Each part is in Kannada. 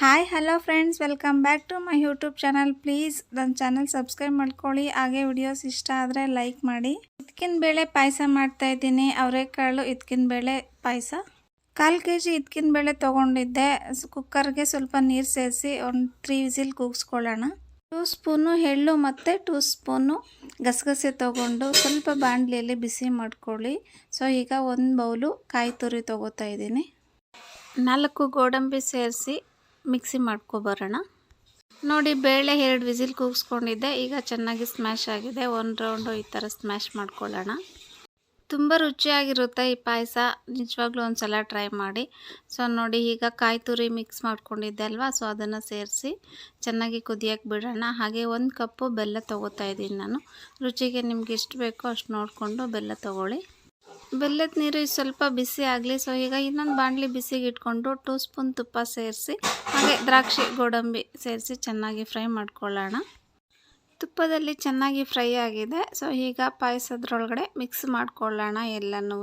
Hi hello friends, welcome back to my YouTube channel. Please ನನ್ನ ಚಾನಲ್ ಸಬ್ಸ್ಕ್ರೈಬ್ ಮಾಡ್ಕೊಳ್ಳಿ. ಹಾಗೆ ವಿಡಿಯೋಸ್ ಇಷ್ಟ ಆದರೆ ಲೈಕ್ ಮಾಡಿ. ಇದ್ಕಿನ ಬೇಳೆ ಪಾಯಸ ಮಾಡ್ತಾ ಇದ್ದೀನಿ. ಅವರೆಕಾಳು ಇದ್ಕಿನ ಬೇಳೆ ಪಾಯಸ. 1/4 kg ಇದ್ಕಿನ ಬೇಳೆ ತೊಗೊಂಡಿದ್ದೆ. ಕುಕ್ಕರ್ಗೆ ಸ್ವಲ್ಪ ನೀರು ಸೇರಿಸಿ ಒಂದು 3 ವಿಸಿಲ್ ಕೂಗಿಸ್ಕೊಳ್ಳೋಣ. 2 ಸ್ಪೂನು ಎಳ್ಳು ಮತ್ತು 2 ಸ್ಪೂನು ಗಸಗಸೆ ತೊಗೊಂಡು ಸ್ವಲ್ಪ ಬಾಣಲಿಯಲ್ಲಿ ಬಿಸಿ ಮಾಡ್ಕೊಳ್ಳಿ. ಸೊ ಈಗ 1 ಬೌಲು ಕಾಯಿ ತುರಿ ತೊಗೋತಾ ಇದ್ದೀನಿ. 4 ಗೋಡಂಬಿ ಸೇರಿಸಿ ಮಿಕ್ಸಿ ಮಾಡ್ಕೊಬರೋಣ. ನೋಡಿ, ಬೇಳೆ 2 ವಿಸಿಲ್ ಕೂಗಿಸ್ಕೊಂಡಿದ್ದೆ. ಈಗ ಚೆನ್ನಾಗಿ ಸ್ಮ್ಯಾಶ್ ಆಗಿದೆ. 1 ರೌಂಡು ಈ ಥರ ಸ್ಮ್ಯಾಶ್ ಮಾಡ್ಕೊಳ್ಳೋಣ. ತುಂಬ ರುಚಿಯಾಗಿರುತ್ತೆ ಈ ಪಾಯಸ. ನಿಜವಾಗ್ಲೂ ಒಂದು ಸಲ ಟ್ರೈ ಮಾಡಿ. ಸೊ ನೋಡಿ, ಈಗ ಕಾಯಿ ತುರಿ ಮಿಕ್ಸ್ ಮಾಡ್ಕೊಂಡಿದ್ದೆ ಅಲ್ವಾ, ಸೊ ಅದನ್ನು ಸೇರಿಸಿ ಚೆನ್ನಾಗಿ ಕುದಿಯೋಕ್ಕೆ ಬಿಡೋಣ. ಹಾಗೆ 1 ಕಪ್ಪು ಬೆಲ್ಲ ತೊಗೋತಾ ಇದ್ದೀನಿ ನಾನು. ರುಚಿಗೆ ನಿಮ್ಗೆ ಎಷ್ಟು ಬೇಕೋ ಅಷ್ಟು ನೋಡಿಕೊಂಡು ಬೆಲ್ಲ ತೊಗೊಳ್ಳಿ. ಬೆಲ್ಲದ ನೀರು ಸ್ವಲ್ಪ ಬಿಸಿ ಆಗಲಿ. ಸೊ ಈಗ ಇನ್ನೊಂದು ಬಾಣಲಿ ಬಿಸಿಗೆ ಇಟ್ಕೊಂಡು 2 ಸ್ಪೂನ್ ತುಪ್ಪ ಸೇರಿಸಿ ಹಾಗೆ ದ್ರಾಕ್ಷಿ ಗೋಡಂಬಿ ಸೇರಿಸಿ ಚೆನ್ನಾಗಿ ಫ್ರೈ ಮಾಡ್ಕೊಳ್ಳೋಣ. ತುಪ್ಪದಲ್ಲಿ ಚೆನ್ನಾಗಿ ಫ್ರೈ ಆಗಿದೆ. ಸೊ ಈಗ ಪಾಯಸದ್ರೊಳಗಡೆ ಮಿಕ್ಸ್ ಮಾಡ್ಕೊಳ್ಳೋಣ ಎಲ್ಲನೂ.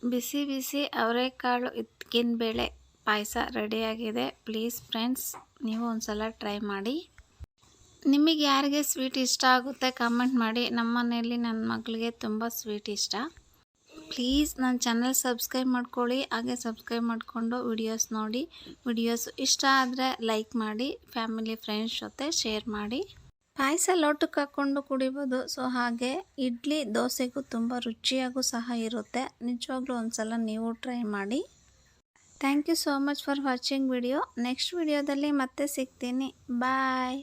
ಬಿಸಿ ಬಿಸಿ ಅವರೆಕಾಳು ಇದ್ಕಿನ ಬೇಳೆ ಪಾಯಸ ರೆಡಿಯಾಗಿದೆ. ಪ್ಲೀಸ್ ಫ್ರೆಂಡ್ಸ್, ನೀವು ಒಂದು ಸಲ ಟ್ರೈ ಮಾಡಿ. ನಿಮಗೆ ಯಾರಿಗೆ ಸ್ವೀಟ್ ಇಷ್ಟ ಆಗುತ್ತೆ ಕಮೆಂಟ್ ಮಾಡಿ. ನಮ್ಮ ಮನೆಯಲ್ಲಿ ನನ್ನ ಮಗಳಿಗೆ ತುಂಬ ಸ್ವೀಟ್ ಇಷ್ಟ. ಪ್ಲೀಸ್ ನನ್ನ ಚಾನಲ್ ಸಬ್ಸ್ಕ್ರೈಬ್ ಮಾಡ್ಕೊಳ್ಳಿ. ಹಾಗೆ ಸಬ್ಸ್ಕ್ರೈಬ್ ಮಾಡಿಕೊಂಡು ವಿಡಿಯೋಸ್ ನೋಡಿ. ವಿಡಿಯೋಸ್ ಇಷ್ಟ ಆದರೆ ಲೈಕ್ ಮಾಡಿ, ಫ್ಯಾಮಿಲಿ ಫ್ರೆಂಡ್ಸ್ ಜೊತೆ ಶೇರ್ ಮಾಡಿ. ಪಾಯಸ ಲೋಟಕ್ಕೆ ಹಾಕ್ಕೊಂಡು ಕುಡಿಬೋದು. ಸೊ ಹಾಗೆ ಇಡ್ಲಿ ದೋಸೆಗೂ ತುಂಬ ರುಚಿಯಾಗೂ ಸಹ ಇರುತ್ತೆ. ನಿಜವಾಗ್ಲೂ ಒಂದು ಸಲ ನೀವು ಟ್ರೈ ಮಾಡಿ. Thank you so much for watching video. Next ವಿಡಿಯೋದಲ್ಲಿ ಮತ್ತೆ ಸಿಗ್ತೀನಿ. ಬಾಯ್.